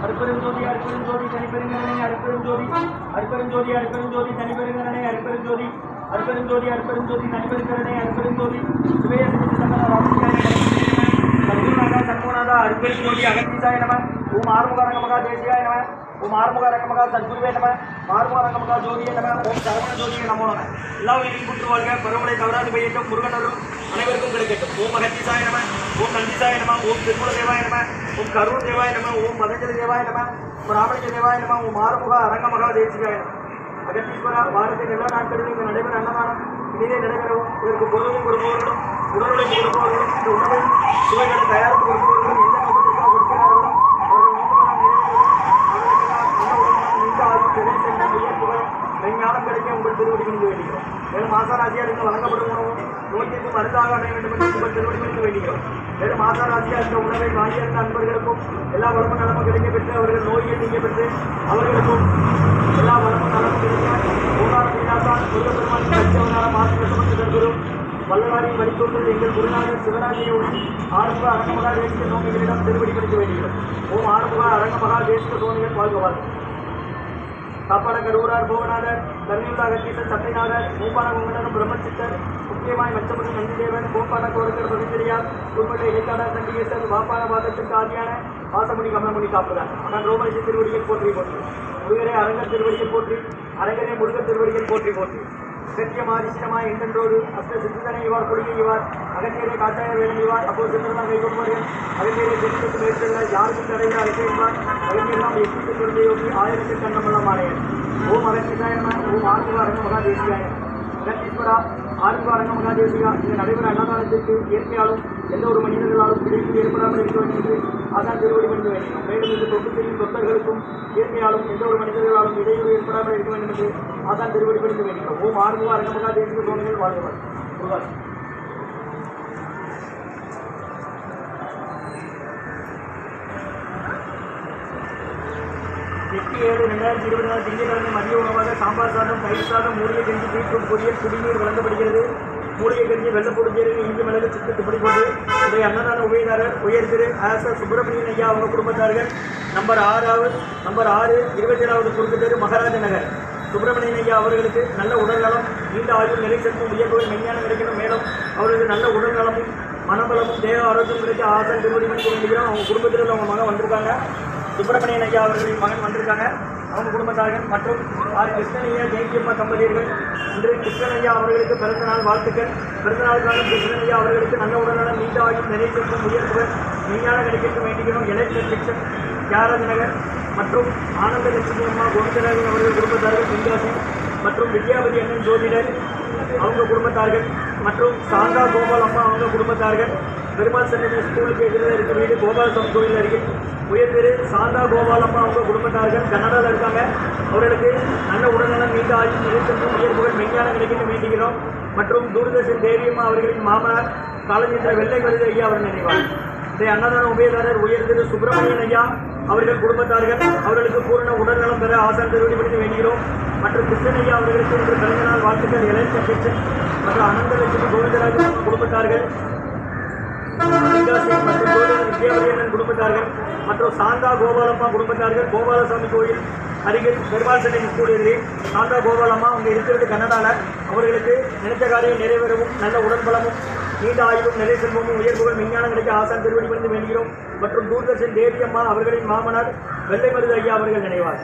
அருப்பெருஞ்சோதி அருப்பெருஞ்சோதி தனிப்பெருங்கரணை அருப்பெருஞ்சோதி அருப்பெருஞ்சோதி அருப்பெருஞ்சோதி தனிப்பெருங்கரணை அருப்பெருஞ்சோதி அருப்பெருஞ்சோதி அருப்பெருஞ்சோதி தனிப்பெருங்கரணை அருப்பெருஞ்சோதி சுபேய சத்குருநாதா சண்முகநாதா அருப்பெருஞ்சோதி அகத்தீசாய நம. ஓம் ஆறுமுகரங்கமகா தேசியாய நம. ஓம் ஆறுமுகரங்கமகா சத்குருவே நம. ஆறுமுகரங்கமகா ஜோதியே நம. ஓம் சரவண ஜோதியே நமோ நம. எல்லா உயிரின் குற்று வாழ்க, பருவமழை தவறாது பெய்யட்டும், முருகனரும் அனைவருக்கும் கிடைக்கட்டும். ஓம் அகத்தீசாய நம. ஓம் நந்திசாய நம. ஓம் திருமூல தேவாய நம. ஓம் கருண் தேவாய நம. ஓம் பதஞ்சலி தேவாய நம. ஓம் ராமலிங்க தேவாய நம. ஓம் ஆறுமுக அரங்கமகா தேசிகாய நம. அகத்தீஸ்வரா, வாரத்தின் எல்லா நாட்களிலும் இங்கு நடைபெற அன்னதானம் இனிதே நடைபெறவும், இதற்கு பொருளையும் கொடுப்பவர்களும் உடலுடைய கொடுப்பவர்களும் இந்த உணவை சுவைகளை தயாரித்து கொடுப்பவர்களும் எந்த நோக்கத்திற்காக கொடுக்கிறார்களோ அவர்கள் ஞானம் கிடைக்க உங்கள் திருவடி பணிந்து வேண்டுகிறோம். மேலும் மாசாராசியாருக்கு வழங்கப்படும் உணவும் நோய்க்கு மருந்தாக அமைய வேண்டும் என்று உங்கள் திருவடி பணிந்து வேண்டுகிறோம். மேலும் மாசாராசியார் இந்த உணவை வாங்கியிருந்த அன்பர்களுக்கும் எல்லா வளமும் நலமும் கிடைக்க பெற்று அவர்கள் நோயை நீங்க பெற்று அவர்களுக்கும் எல்லா வளமும் நலமும் கிடைக்க ஓரான விநாசான் முருகப்பெருமான் கட்சியவனார மாசுமத்து தருகிறோம். வல்லவாரின் வழித்தோன்றல் எங்கள் குருநாதர் சிவராஜியோடு ஆறுமுக அரங்கமகா தேசிக சுவாமிகளிடம் திருவடி பணிந்து வேண்டுகிறோம். ஓம் ஆறுமுக அரங்கமகா தேசிக சுவாமிகள் வாழ்க வாழ்க. காப்பாட கருவூரார் போகநாதர் தர்மியுள்ள அகத்தீசர் சட்டைநாதர் மூப்பான குங்கணரும் பிரம்மச்சித்தர் முக்கியமாய் மச்சமுடி நந்திதேவன் கோப்பான கோரக்கர் பவித்திரியார் உள்பட்ட இடைக்காடர் சண்டிகேசர் வாப்பான பாதத்திற்கு ஆதியான வாசமுடி கமலமுடி காப்புதான் மகன் ரோமரிசி திருவடியில் போற்றி போற்றி. முருகரே அரங்கர் திருவடியில் போற்றி. அரங்கரே முருகர் திருவடியில் போற்றி போற்றி. சத்தியமாதிசிரமாய் எந்தென்றோடு அஷ்ட சித்தனை இவார் கொள்கை இவார் அகத்தியரை காட்டாய வேணும் இவார் அப்போது சித்தர்தான் கை கொள்வார்கள். அகத்தியரை தெரிவித்து மேற்கொள்ள யாருக்கும் தடையில் அழைக்கிறார். அகத்தியெல்லாம் எட்டு குழந்தையோக்கி ஆயிரத்தி கண்ணமெல்லாம் ஆணையர். ஓம் அகத்திசாயன. ஓம் ஆறுமுக அரங்கமகா தேசியாய. அகத்தீஸ்வரா, ஆறுமுக அரங்கமகா தேசிகா, இந்த நடைபெற அன்னதானத்திற்கு இயற்கையாலும் எந்த ஒரு மனிதர்களாலும் இடைவெளி ஏற்படாமல் இருக்க வேண்டும் என்று அதான் திருவடி பணிந்து வேண்டும். மேலும் இந்த தொட்டு செய்யும் தொட்டர்களுக்கும் இயற்கையாலும் எந்த ஒரு மனிதர்களாலும் இடைவெளி ஏற்படாமல் இருக்க வேண்டும் என்று அதான் திருவடி பணிந்து வேண்டும். ஓம் ஆறுமுக அரங்கமகா தேசிக சுவாமிகள் வாழ்வார். எட்டு 7/2024 திங்கட்கிழமை மதிய உணவாக சாம்பார் சாதம், தயிர் சாதம், மூலிகை கஞ்சி, பீட்ரூட் பொரியல், குடிநீர் வழங்கப்படுகிறது. மூலிகை கஞ்சி, வெள்ளப்பூடு ஜீரகம், இஞ்சி மிளகு சித்து துப்படி போட்டு இன்றைய அன்னதான உபயதாரர் உயர் திரு சுப்பிரமணியன் ஐயா அவங்க குடும்பத்தார்கள் நம்பர் 6 27வது குறுக்கு தெரு மகாராஜ நகர் சுப்பிரமணியன் ஐயா அவர்களுக்கு நல்ல உடல்நலம், நீண்ட ஆயுள், நிலை செல்வம், உயர்வுகள், மெஞ்ஞானம் கிடைக்கணும். மேலும் அவர்களுக்கு நல்ல உடல்நலமும் மனபலமும் தேக ஆரோக்கியம் கிடைக்க ஆசான் திருவடி பண்ணி வேண்டுகிறோம். அவங்க குடும்பத்தில் அவங்க மகன் வந்திருக்காங்க. சுப்பிரமணியன் ஐயா அவர்களின் மகன் வந்திருக்காங்க. அவங்க குடும்பத்தார்கள் மற்றும் கிருஷ்ணனையா ஜெயந்தியம்மா தம்பதியர்கள் இன்று கிருஷ்ணனையா அவர்களுக்கு பிறந்தநாள் வாழ்த்துக்கள். பிறந்தநாளுக்கான கிருஷ்ணனையா அவர்களுக்கு நல்ல உடல்நலம், நீண்ட ஆயுள், நிலை செல்வம், உயர்வுகள், மெஞ்ஞானம் கிடைக்க வேண்டுகிறோம். எலக்ட்ரிக் செக்ஷன் தியாகராஜ நகர் மற்றும் ஆனந்த லட்சுமி அம்மா கோவிந்தராஜன் அவர்கள் குடும்பத்தார்கள் தென்காசி மற்றும் வித்யாபதி அண்ணன் ஜோதிடர் அவங்க குடும்பத்தார்கள் மற்றும் சாந்தா கோபால் அம்மா அவங்க குடும்பத்தார்கள் பெருமாள் சன்னதி ஸ்கூலுக்கு எதிரில் இருக்க வீடு கோபாலசாமி கோவில் அருகில் உயர் திரு சாந்தா கோபால் அம்மா அவங்க குடும்பத்தார்கள் கன்னடாவில் இருக்காங்க. அவர்களுக்கு நல்ல உடல்நலம், நீண்ட ஆயுள், நிலைச்செல்வம், உயர்வுகள், மெஞ்ஞானம் கிடைக்க வேண்டுகிறோம். மற்றும் தூர்தர்ஷன் தேவியம்மா அவர்களின் மாமனார் காலஞ்சந்திர வெள்ளை கருது ஐயா அவர் நினைவார். இந்த அன்னதான உபயதாரர் உயர் திரு சுப்பிரமணியன் ஐயா அவர்கள் குடும்பத்தார்கள் அவர்களுக்கு பூரண உடல்நலம் பெற ஆசான் திருவடி பணிந்து வேண்டுகிறோம். மற்றும் கிருஷ்ணனையா அவர்களுக்கு இன்று பிறந்தநாள் வாழ்த்துக்கள். எலக்ட்ரிக் செக்ஷன் மற்றும் அனந்தலட்சுமி கோவிந்தராஜன் குடும்பத்தார்கள் மற்றும் வித்யாவதியண்ணன் குடும்பத்தார்கள் மற்றும் சாந்தா கோபாலம்மா குடும்பத்தார்கள் கோபாலசாமி கோயில் அருகில் பெருமாள் சன்னதி ஸ்கூல் எதிரே சாந்தா கோபாலம்மா அவங்க இருக்கிறது கன்னடாவில். அவர்களுக்கு நினைத்த காரியம் நிறைவேறவும் நல்ல உடன்பலமும் நீண்ட ஆயுளும், நிலை செல்வமும், உயர்வுகள், மெஞ்ஞானம் கிடைக்க ஆசான் திருவடி பணிந்து வேண்டுகிறோம். மற்றும் தூர்தர்ஷன் தேவியம்மா அவர்களின் மாமனார் வெள்ளை மருது ஐயா அவர்கள் நினைவார்.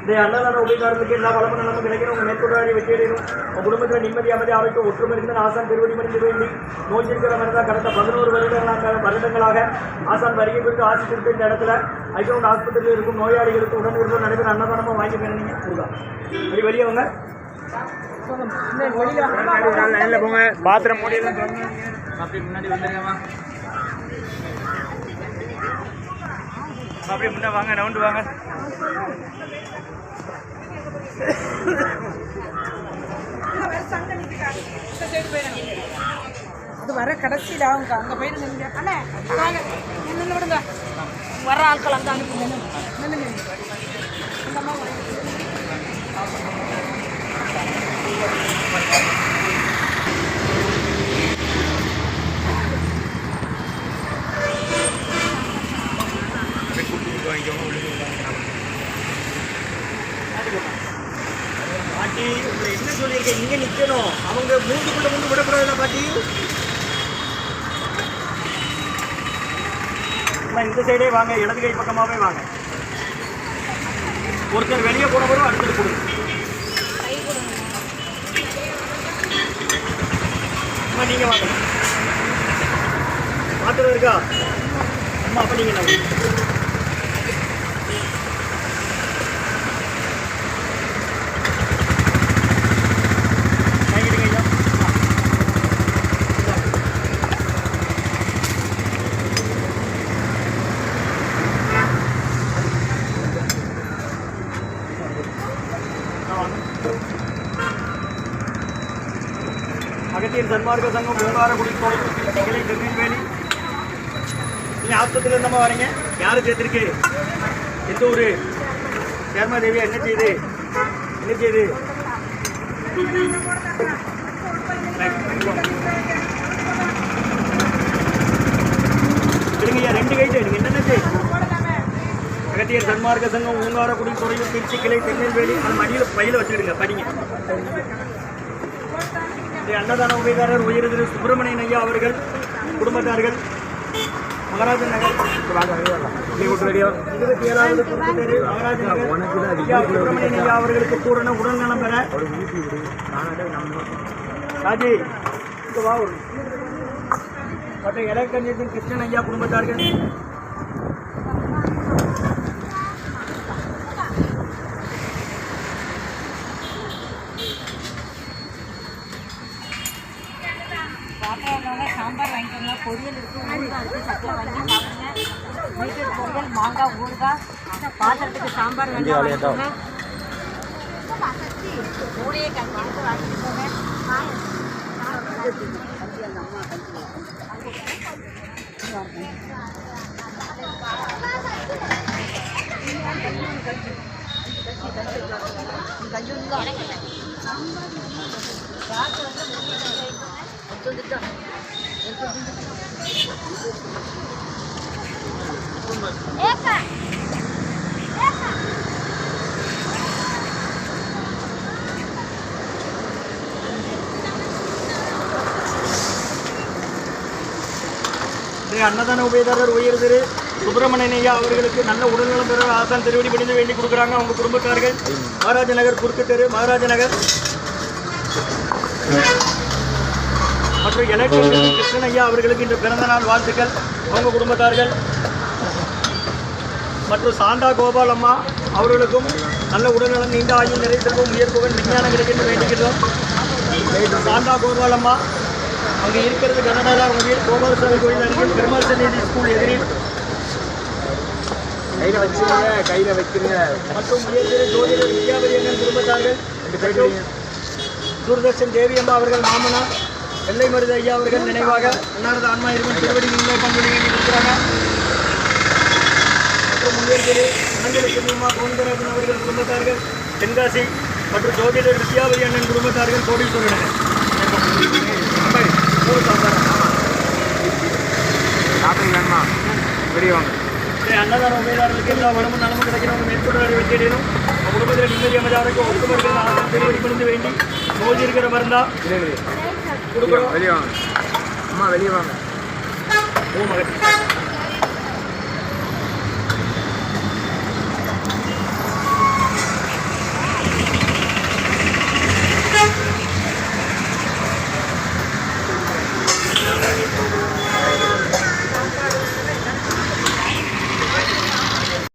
இந்த அன்னதான உபயதாரர்களுக்கு எல்லா வளமும் நலமும் கிடைக்கணும். உங்கள் மேற்கொள்ளாடி வெற்றியடையணும். உங்கள் குடும்பத்தில் நிம்மதி, அமைதி, ஆரோக்கியம், ஒற்றுமை இருந்து ஆசான் திருவடி பணிந்து வேண்டி நோய்ச்சிருக்கிற மனிதர் கடந்த 11 வருடங்களாக ஆசான் வருகை குறித்து ஆசித்திருக்க இந்த இடத்துல ஐக்கிய ஆஸ்பத்திரியில் இருக்கும் நோயாளிகளுக்கு உடனிருக்கும் நடைபெற அன்னதானமாக வாங்கி போயிருந்தீங்க. அப்படி வெளியவங்க போங்க, பாத்திரம் மூடியெல்லாம் அப்படி முன்னாடி வந்துருங்கம்மா. அப்படியே முன்னே வாங்க, ரவுண்டு வாங்க. அது வர கடைசியில் அவங்க அங்கே போயிடுங்க. அண்ணே வாங்க, நின்று விடுங்க. வர ஆட்கள் அங்கே அனுப்புங்க. நின்றுங்க. இந்த அம்மா வாங்கிக்கோங்க. பாட்டி உங்களை என்ன சொல்லியிருக்கேன், இங்கே நிற்கணும். அவங்க மூஞ்சுக்குள்ள முந்து விடக்கூடாதுல்ல பாட்டி. இந்த சைடே வாங்க, இடது கை பக்கமாகவே வாங்க. ஒருத்தர் வெளியே போனவரும் அடுத்தது கொடுங்க. நீங்கள் வாங்க. மாத்திரம் இருக்கா அம்மா? அப்போ நீங்கள் என்ன அகத்தியர் சன்மார்க்க சங்கம் ஓங்காரக்குடி கோயில் திருநெல்வேலி. நீங்கள் ஆஸ்பத்திரியில் இருந்தம்மா வரீங்க. யார் சேர்த்துருக்கு? எந்த ஊர்? சேர்மா தேவியா? என்ன செய்யுது? என்ன செய்யுது? எடுங்கய்யா, 2 கைட்டு எடுங்க. என்னென்ன அகத்தியர் சன்மார்க்க சங்கம் ஓங்காரக்குடி துறையூர் திருச்சி கிளை திருநெல்வேலி. அந்த மடியில் பையில் வச்சுக்கிடுங்க, படிங்க. அன்னதான உபயதாரர் உயர் திரு சுப்பிரமணியன் ஐயா அவர்கள் குடும்பத்தார்கள், மகாராஜன் நகர் 27வது தெரு மகாராஜன் நகர். சுப்பிரமணியன் ஐயா அவர்களுக்கு பூரண உடல்நலம் பெற ராஜி வா. மற்ற இலக்கண்யத்தின் கிருஷ்ணன் ஐயா குடும்பத்தார்கள், சாம்பார் வாங்கிக்கோங்க, பொரியல் இருக்குது, ஊறுகாய் இருக்குது, சக்கரை வாங்கி சாப்பிடுங்க. வீட்டுக்கு பொரியல், மாங்காய், ஊறுகாய், பாத்திரத்துக்கு சாம்பார் வேண்டாம் வாங்கிக்கோங்க. மூடையே கண்டிப்பாக வாங்கிக்கோங்க. அன்னதான உபயதாரர் உயர் திரு சுப்பிரமணியன் ஐயா அவர்களுக்கு நல்ல உடல்நலம் பெற ஆசான் திருவடி பணிந்து வேண்டி கொடுக்குறாங்க. அவங்க குடும்பத்தார்கள் மகாராஜ நகர் குறுக்கு தெரு மகாராஜ நகர். மற்றும் எலக்ட்ரிக் கிருஷ்ணன் ஐயா அவர்களுக்கு இன்று பிறந்தநாள் வாழ்த்துக்கள். அவங்க குடும்பத்தார்கள் மற்றும் சாந்தா கோபால் அம்மா அவர்களுக்கும் நல்ல உடல்நலம், நீண்ட ஆயுள், நிறை செல்வம், உயர் புகழ், விஞ்ஞானம் கிடைக்கின்ற வேண்டுகிறோம். சாந்தா கோபால் அம்மா அங்கே இருக்கிறது கனடாவில். அவங்க வீடு கோபாலசாமி கோயில் அருகில் பெருமாள் சந்நிதி ஸ்கூல் எதிரில். கையில் வைக்கிறீங்க. மற்றும் உயர்திரு ஜோதிடர் வித்யாபதி அண்ணன் குடும்பத்தார்கள், தூர்தர்ஷன் தேவி அம்மா அவர்கள் மாமனார், வெள்ளை மருது ஐயா அவர்கள் நினைவாக அன்னாரது ஆன்மா இருக்கும் திருவடி நீங்களே பங்கு இருக்கிறாங்க. மற்றும் உயர்திரு அனந்தலட்சுமிமா கோவிந்தராஜன் அவர்கள் குடும்பத்தார்கள் தென்காசி மற்றும் ஜோதிடர் வித்யாபதி அண்ணன் குடும்பத்தார்கள் கோடீஸ்வரன். அன்னதான உபயதாரர்களுக்கு எல்லா வளமும் நலமும் கிடைக்கிறவங்க மேற்கொண்டு அறிவிக்கணும். குடும்பத்தில் நிம்மதி அமைதியாக ஒட்டுமொத்த ஆசனம் திருவடி பணிந்து வேண்டி நோய் இருக்கிற மருந்தா கொடுக்குறோம். வெளியே வாங்க அம்மா, வெளியே வாங்க. ஓ மகன்